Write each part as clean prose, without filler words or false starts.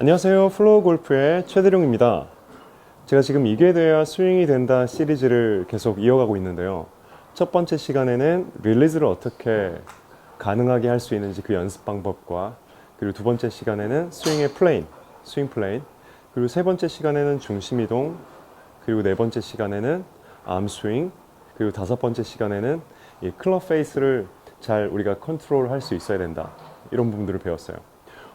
안녕하세요. 플로우 골프의 최대룡입니다. 제가 지금 이게 돼야 스윙이 된다 시리즈를 계속 이어가고 있는데요. 첫 번째 시간에는 릴리즈를 어떻게 가능하게 할 수 있는지 그 연습 방법과, 그리고 두 번째 시간에는 스윙의 플레인, 스윙 플레인, 그리고 세 번째 시간에는 중심 이동, 그리고 네 번째 시간에는 암 스윙, 그리고 다섯 번째 시간에는 이 클럽 페이스를 잘 우리가 컨트롤 할 수 있어야 된다, 이런 부분들을 배웠어요.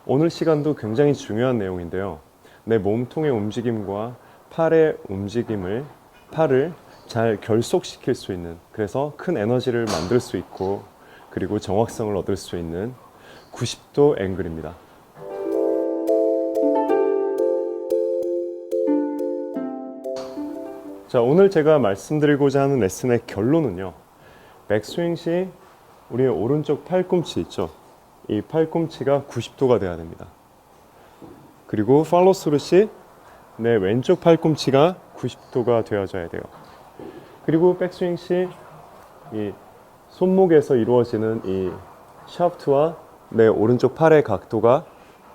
오늘 시간도 굉장히 중요한 내용인데요. 내 몸통의 움직임과 팔의 움직임을, 팔을 잘 결속시킬 수 있는, 그래서 큰 에너지를 만들 수 있고, 그리고 정확성을 얻을 수 있는 90도 앵글입니다. 자, 오늘 제가 말씀드리고자 하는 레슨의 결론은요, 백스윙 시 우리의 오른쪽 팔꿈치 있죠, 이 팔꿈치가 90도가 돼야 됩니다. 그리고 팔로우 스루 시 내 왼쪽 팔꿈치가 90도가 되어져야 돼요. 그리고 백스윙 시 이 손목에서 이루어지는 이 샤프트와 내 오른쪽 팔의 각도가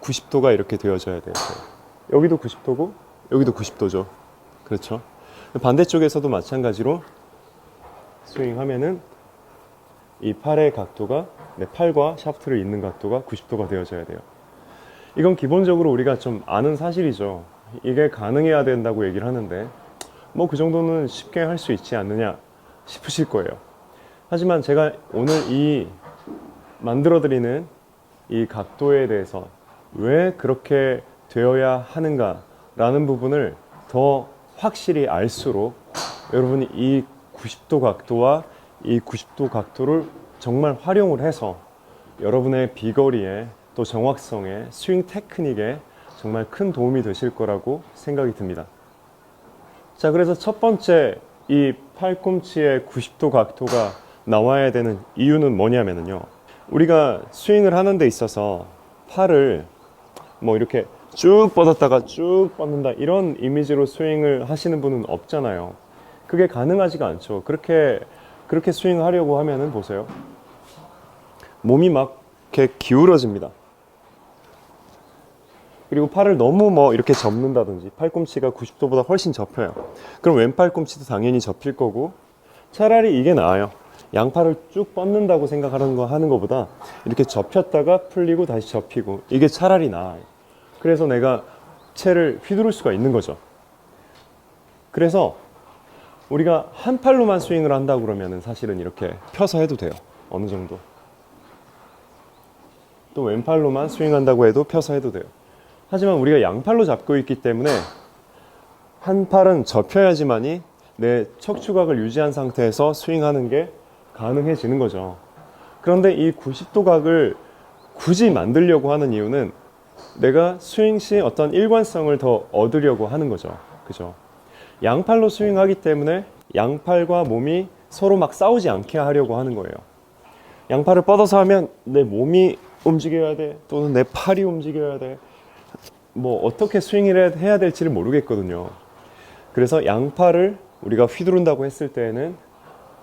90도가 이렇게 되어져야 돼요. 여기도 90도고 여기도 90도죠. 그렇죠? 반대쪽에서도 마찬가지로 스윙하면은 이 팔의 각도가, 내 팔과 샤프트를 잇는 각도가 90도가 되어져야 돼요. 이건 기본적으로 우리가 좀 아는 사실이죠. 이게 가능해야 된다고 얘기를 하는데 뭐 그 정도는 쉽게 할 수 있지 않느냐 싶으실 거예요. 하지만 제가 오늘 이 만들어드리는 이 각도에 대해서 왜 그렇게 되어야 하는가 라는 부분을 더 확실히 알수록 여러분이 이 90도 각도와 이 90도 각도를 정말 활용을 해서 여러분의 비거리에, 또 정확성에, 스윙 테크닉에 정말 큰 도움이 되실 거라고 생각이 듭니다. 자, 그래서 첫 번째, 이 팔꿈치의 90도 각도가 나와야 되는 이유는 뭐냐면요, 우리가 스윙을 하는 데 있어서 팔을 뭐 이렇게 쭉 뻗었다가 쭉 뻗는다, 이런 이미지로 스윙을 하시는 분은 없잖아요. 그게 가능하지가 않죠. 그렇게 스윙하려고 하면은 보세요, 몸이 막 이렇게 기울어집니다. 그리고 팔을 너무 뭐 이렇게 접는다든지, 팔꿈치가 90도보다 훨씬 접혀요. 그럼 왼팔꿈치도 당연히 접힐 거고, 차라리 이게 나아요. 양팔을 쭉 뻗는다고 생각하는 거 하는 것보다 이렇게 접혔다가 풀리고 다시 접히고, 이게 차라리 나아요. 그래서 내가 채를 휘두를 수가 있는 거죠. 그래서 우리가 한 팔로만 스윙을 한다고 그러면 사실은 이렇게 펴서 해도 돼요. 어느 정도. 또 왼팔로만 스윙한다고 해도 펴서 해도 돼요. 하지만 우리가 양팔로 잡고 있기 때문에 한 팔은 접혀야지만이 내 척추각을 유지한 상태에서 스윙하는 게 가능해지는 거죠. 그런데 이 90도 각을 굳이 만들려고 하는 이유는 내가 스윙 시 어떤 일관성을 더 얻으려고 하는 거죠. 그죠? 양팔로 스윙하기 때문에 양팔과 몸이 서로 막 싸우지 않게 하려고 하는 거예요. 양팔을 뻗어서 하면 내 몸이 움직여야 돼, 또는 내 팔이 움직여야 돼, 뭐 어떻게 스윙을 해야 될지를 모르겠거든요. 그래서 양팔을 우리가 휘두른다고 했을 때에는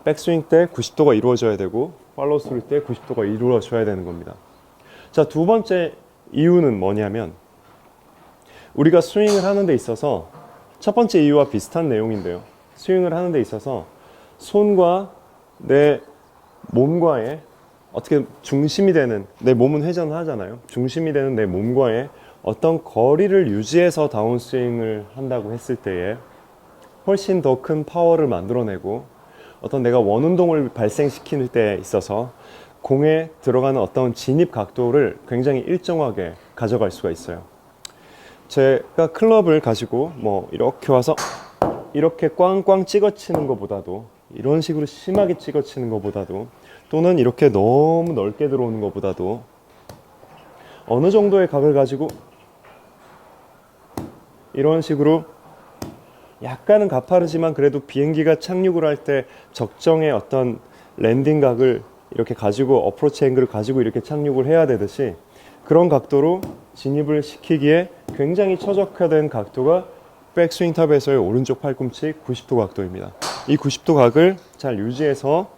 백스윙 때 90도가 이루어져야 되고, 팔로우 스루 때 90도가 이루어져야 되는 겁니다. 자, 두 번째 이유는 뭐냐면, 우리가 스윙을 하는 데 있어서 첫 번째 이유와 비슷한 내용인데요, 스윙을 하는 데 있어서 손과 내 몸과의 어떻게 중심이 되는, 내 몸은 회전하잖아요. 중심이 되는 내 몸과의 어떤 거리를 유지해서 다운스윙을 한다고 했을 때에 훨씬 더 큰 파워를 만들어내고, 어떤 내가 원운동을 발생시키는 때 있어서 공에 들어가는 어떤 진입 각도를 굉장히 일정하게 가져갈 수가 있어요. 제가 클럽을 가지고 뭐 이렇게 와서 이렇게 꽝꽝 찍어치는 것보다도, 이런 식으로 심하게 찍어치는 것보다도, 또는 이렇게 너무 넓게 들어오는 것보다도 어느 정도의 각을 가지고 이런 식으로 약간은 가파르지만 그래도 비행기가 착륙을 할 때 적정의 어떤 랜딩 각을 이렇게 가지고, 어프로치 앵글을 가지고 이렇게 착륙을 해야 되듯이, 그런 각도로 진입을 시키기에 굉장히 최적화된 각도가 백스윙 탑에서의 오른쪽 팔꿈치 90도 각도입니다. 이 90도 각을 잘 유지해서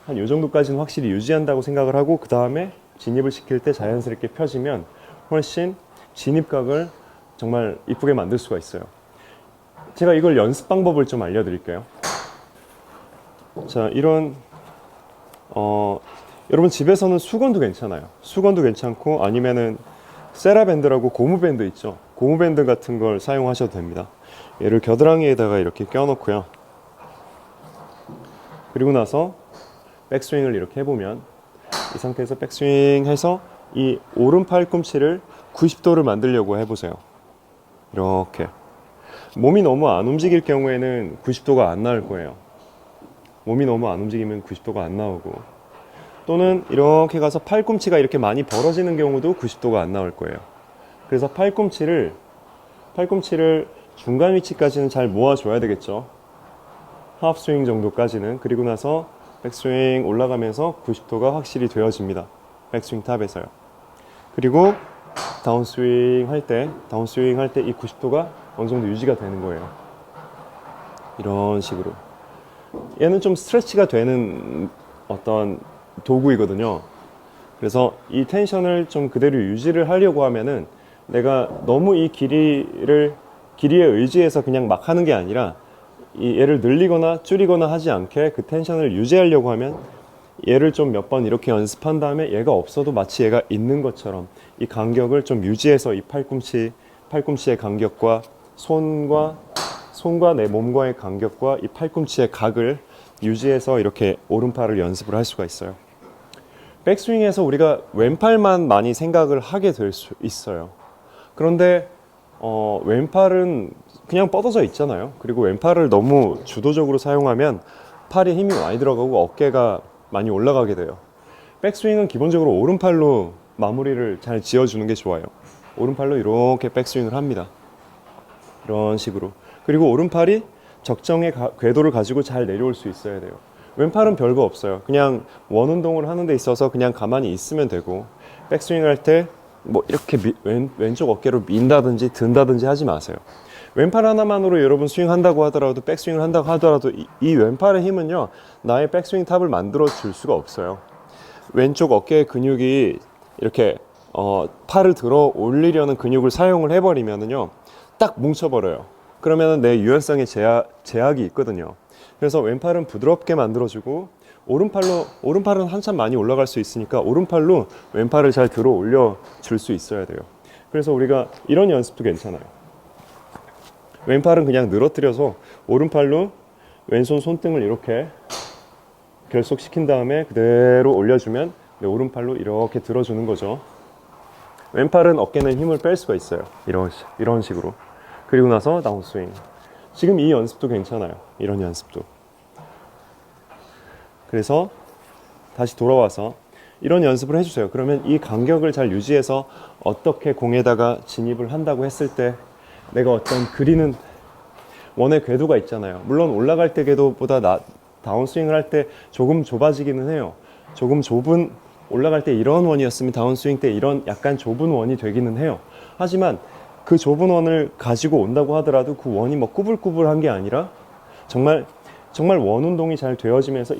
한 이 정도까지는 확실히 유지한다고 생각을 하고, 그 다음에 진입을 시킬 때 자연스럽게 펴지면 훨씬 진입각을 정말 이쁘게 만들 수가 있어요. 제가 이걸 연습 방법을 좀 알려드릴게요. 자, 이런 여러분 집에서는 수건도 괜찮아요. 수건도 괜찮고 아니면은 세라밴드라고 고무밴드 있죠. 고무밴드 같은 걸 사용하셔도 됩니다. 얘를 겨드랑이에다가 이렇게 껴놓고요. 그리고 나서 백스윙을 이렇게 해보면 이 상태에서 백스윙 해서 이 오른 팔꿈치를 90도를 만들려고 해보세요. 이렇게 몸이 너무 안 움직일 경우에는 90도가 안 나올 거예요. 몸이 너무 안 움직이면 90도가 안 나오고, 또는 이렇게 가서 팔꿈치가 이렇게 많이 벌어지는 경우도 90도가 안 나올 거예요. 그래서 팔꿈치를 중간 위치까지는 잘 모아줘야 되겠죠. 하프 스윙 정도까지는. 그리고 나서 백스윙 올라가면서 90도가 확실히 되어집니다. 백스윙 탑에서요. 그리고 다운스윙 할 때 이 90도가 어느 정도 유지가 되는 거예요. 이런 식으로. 얘는 좀 스트레치가 되는 어떤 도구이거든요. 그래서 이 텐션을 좀 그대로 유지를 하려고 하면은 내가 너무 이 길이에 의지해서 그냥 막 하는 게 아니라 이 얘를 늘리거나 줄이거나 하지 않게 그 텐션을 유지하려고 하면 얘를 좀 몇 번 이렇게 연습한 다음에 얘가 없어도 마치 얘가 있는 것처럼 이 간격을 좀 유지해서 이 팔꿈치의 간격과 손과 내 몸과의 간격과 이 팔꿈치의 각을 유지해서 이렇게 오른팔을 연습을 할 수가 있어요. 백스윙에서 우리가 왼팔만 많이 생각을 하게 될 수 있어요. 그런데 왼팔은 그냥 뻗어져 있잖아요. 그리고 왼팔을 너무 주도적으로 사용하면 팔에 힘이 많이 들어가고 어깨가 많이 올라가게 돼요. 백스윙은 기본적으로 오른팔로 마무리를 잘 지어주는 게 좋아요. 오른팔로 이렇게 백스윙을 합니다. 이런 식으로. 그리고 오른팔이 적정의 궤도를 가지고 잘 내려올 수 있어야 돼요. 왼팔은 별거 없어요. 그냥 원 운동을 하는 데 있어서 그냥 가만히 있으면 되고, 백스윙 할 때 뭐 이렇게 왼쪽 어깨로 민다든지 든다든지 하지 마세요. 왼팔 하나만으로 여러분 스윙한다고 하더라도, 백스윙을 한다고 하더라도 이 왼팔의 힘은요, 나의 백스윙 탑을 만들어 줄 수가 없어요. 왼쪽 어깨의 근육이 이렇게 팔을 들어 올리려는 근육을 사용을 해버리면은요, 딱 뭉쳐버려요. 그러면 내 유연성에 제약이 있거든요. 그래서 왼팔은 부드럽게 만들어주고, 오른팔은 한참 많이 올라갈 수 있으니까 오른팔로 왼팔을 잘 들어 올려 줄 수 있어야 돼요. 그래서 우리가 이런 연습도 괜찮아요. 왼팔은 그냥 늘어뜨려서 오른팔로 왼손 손등을 이렇게 결속시킨 다음에 그대로 올려주면 오른팔로 이렇게 들어주는 거죠. 왼팔은 어깨는 힘을 뺄 수가 있어요. 이런 식으로. 그리고 나서 다운스윙. 지금 이 연습도 괜찮아요. 이런 연습도. 그래서 다시 돌아와서 이런 연습을 해주세요. 그러면 이 간격을 잘 유지해서 어떻게 공에다가 진입을 한다고 했을 때 내가 어떤 그리는 원의 궤도가 있잖아요. 물론 올라갈 때 궤도보다 다운스윙을 할 때 조금 좁아지기는 해요. 조금 좁은, 올라갈 때 이런 원이었으면 다운스윙 때 이런 약간 좁은 원이 되기는 해요. 하지만 그 좁은 원을 가지고 온다고 하더라도 그 원이 뭐 꾸불꾸불한 게 아니라 정말 원 운동이 잘 되어지면서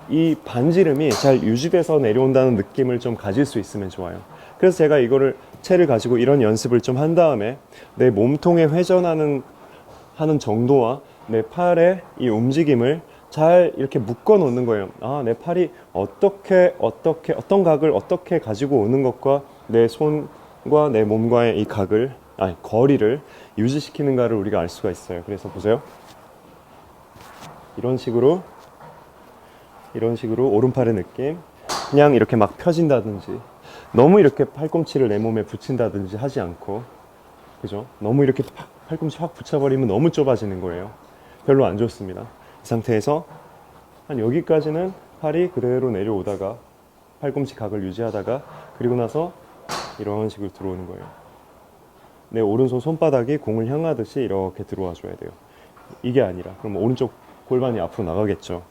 이 반지름이 잘 유지돼서 내려온다는 느낌을 좀 가질 수 있으면 좋아요. 그래서 제가 이거를 채를 가지고 이런 연습을 좀 한 다음에 내 몸통에 회전하는 정도와 내 팔의 이 움직임을 잘 이렇게 묶어 놓는 거예요. 아, 내 팔이 어떤 각을 어떻게 가지고 오는 것과 내 손과 내 몸과의 이 거리를 유지시키는가를 우리가 알 수가 있어요. 그래서 보세요. 이런 식으로 오른팔의 느낌, 그냥 이렇게 막 펴진다든지, 너무 이렇게 팔꿈치를 내 몸에 붙인다든지 하지 않고, 그죠? 너무 이렇게 팔꿈치 확 붙여버리면 너무 좁아지는 거예요. 별로 안 좋습니다. 이 상태에서 한 여기까지는 팔이 그대로 내려오다가 팔꿈치 각을 유지하다가, 그리고 나서 이런 식으로 들어오는 거예요. 내 오른손 손바닥이 공을 향하듯이 이렇게 들어와 줘야 돼요. 이게 아니라 그럼 오른쪽 골반이 앞으로 나가겠죠.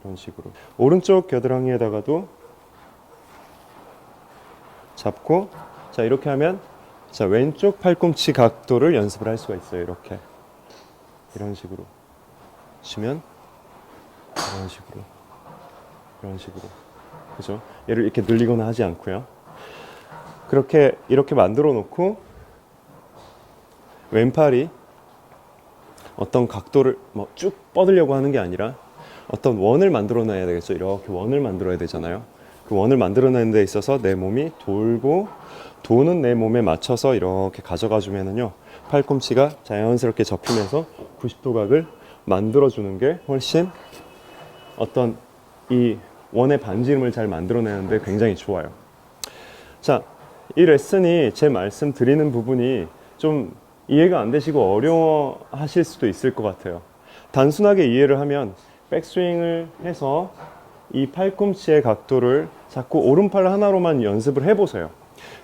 이런 식으로 오른쪽 겨드랑이에다가도 잡고, 자 이렇게 하면 자 왼쪽 팔꿈치 각도를 연습을 할 수가 있어요. 이런 식으로 치면 이런 식으로 그죠? 얘를 이렇게 늘리거나 하지 않고요. 그렇게 이렇게 만들어 놓고 왼팔이 어떤 각도를 뭐 쭉 뻗으려고 하는 게 아니라 어떤 원을 만들어 놔야 되겠죠. 이렇게 원을 만들어야 되잖아요. 그 원을 만들어 내는 데 있어서 내 몸이 돌고 도는 내 몸에 맞춰서 이렇게 가져가 주면은요, 팔꿈치가 자연스럽게 접히면서 90도 각을 만들어 주는 게 훨씬 어떤 이 원의 반지름을 잘 만들어 내는데 굉장히 좋아요. 자, 이 레슨이 제 말씀 드리는 부분이 좀 이해가 안 되시고 어려워 하실 수도 있을 것 같아요. 단순하게 이해를 하면 백스윙을 해서 이 팔꿈치의 각도를 자꾸 오른팔 하나로만 연습을 해보세요.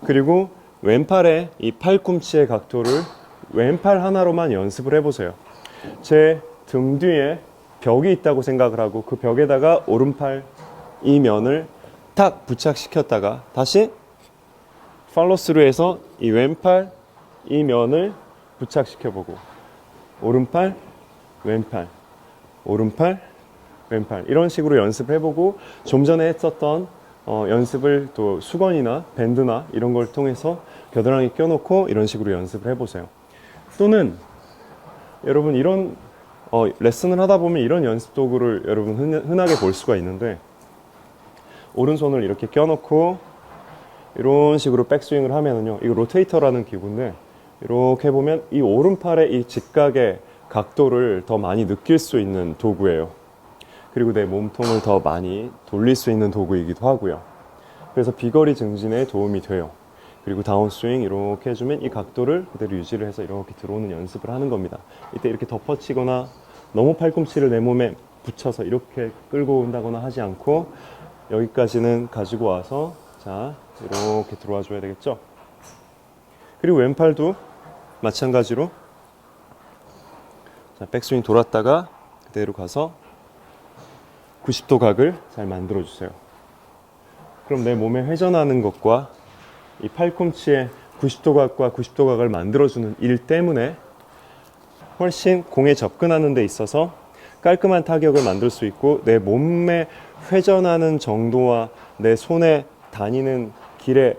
그리고 왼팔의 이 팔꿈치의 각도를 왼팔 하나로만 연습을 해보세요. 제 등 뒤에 벽이 있다고 생각을 하고 그 벽에다가 오른팔 이 면을 탁 부착시켰다가 다시 팔로스루해서 이 왼팔 이 면을 부착시켜보고 오른팔, 왼팔, 오른팔, 왼팔 이런 식으로 연습을 해보고 좀 전에 했었던 연습을 또 수건이나 밴드나 이런 걸 통해서 겨드랑이 껴놓고 이런 식으로 연습을 해보세요. 또는 여러분 이런 레슨을 하다 보면 이런 연습 도구를 여러분 흔하게 볼 수가 있는데 오른손을 이렇게 껴놓고 이런 식으로 백스윙을 하면은요, 이거 로테이터라는 기구인데 이렇게 해보면 이 오른팔의 이 직각의 각도를 더 많이 느낄 수 있는 도구예요. 그리고 내 몸통을 더 많이 돌릴 수 있는 도구이기도 하고요. 그래서 비거리 증진에 도움이 돼요. 그리고 다운스윙 이렇게 해주면 이 각도를 그대로 유지를 해서 이렇게 들어오는 연습을 하는 겁니다. 이때 이렇게 덮어치거나 너무 팔꿈치를 내 몸에 붙여서 이렇게 끌고 온다거나 하지 않고 여기까지는 가지고 와서 자 이렇게 들어와 줘야 되겠죠. 그리고 왼팔도 마찬가지로 자 백스윙 돌았다가 그대로 가서 90도 각을 잘 만들어 주세요. 그럼 내 몸에 회전하는 것과 이 팔꿈치의 90도 각과 90도 각을 만들어주는 일 때문에 훨씬 공에 접근하는 데 있어서 깔끔한 타격을 만들 수 있고 내 몸에 회전하는 정도와 내 손에 다니는 길의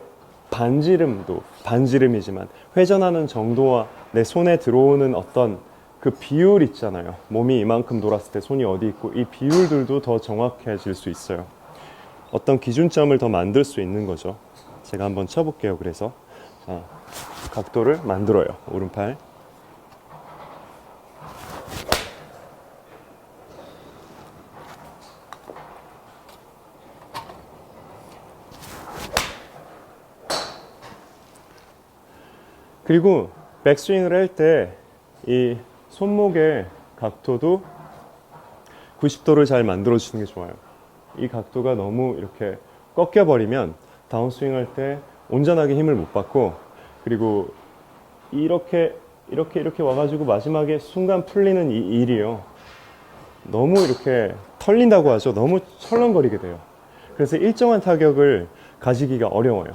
반지름도 반지름이지만 회전하는 정도와 내 손에 들어오는 어떤 그 비율 있잖아요. 몸이 이만큼 돌았을 때 손이 어디 있고 이 비율들도 더 정확해질 수 있어요. 어떤 기준점을 더 만들 수 있는 거죠. 제가 한번 쳐볼게요. 그래서 자, 각도를 만들어요. 오른팔 그리고 백스윙을 할 때 이 손목의 각도도 90도를 잘 만들어 주시는 게 좋아요. 이 각도가 너무 이렇게 꺾여 버리면 다운스윙 할 때 온전하게 힘을 못 받고 그리고 이렇게 와가지고 마지막에 순간 풀리는 이 일이요. 너무 이렇게 털린다고 하죠. 너무 철렁거리게 돼요. 그래서 일정한 타격을 가지기가 어려워요.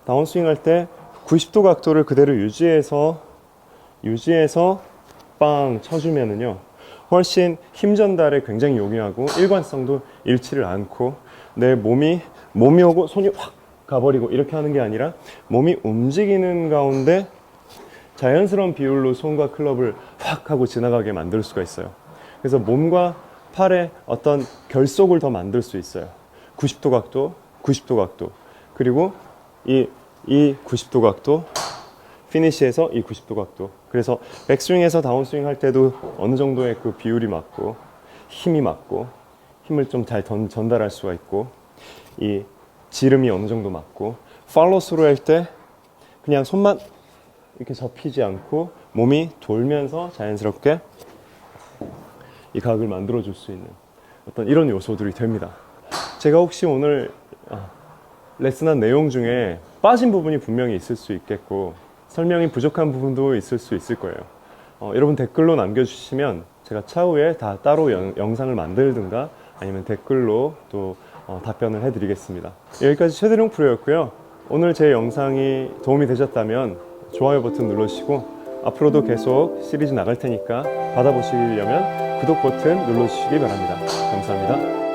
다운스윙 할 때 90도 각도를 그대로 유지해서 빵 쳐주면은요 훨씬 힘 전달에 굉장히 용이하고 일관성도 잃지를 않고 내 몸이 오고 손이 확 가버리고 이렇게 하는 게 아니라 몸이 움직이는 가운데 자연스러운 비율로 손과 클럽을 확 하고 지나가게 만들 수가 있어요. 그래서 몸과 팔의 어떤 결속을 더 만들 수 있어요. 90도 각도, 90도 각도 그리고 이 90도 각도 피니시에서 이 90도 각도. 그래서 백스윙에서 다운스윙 할 때도 어느 정도의 그 비율이 맞고 힘이 맞고 힘을 좀 잘 전달할 수가 있고 이 지름이 어느 정도 맞고 팔로스로 할 때 그냥 손만 이렇게 접히지 않고 몸이 돌면서 자연스럽게 이 각을 만들어 줄 수 있는 어떤 이런 요소들이 됩니다. 제가 혹시 오늘 레슨한 내용 중에 빠진 부분이 분명히 있을 수 있겠고 설명이 부족한 부분도 있을 수 있을 거예요. 여러분 댓글로 남겨주시면 제가 차후에 다 따로 영상을 만들든가 아니면 댓글로 또 답변을 해드리겠습니다. 여기까지 최대룡 프로였고요. 오늘 제 영상이 도움이 되셨다면 좋아요 버튼 눌러주시고 앞으로도 계속 시리즈 나갈 테니까 받아보시려면 구독 버튼 눌러주시기 바랍니다. 감사합니다.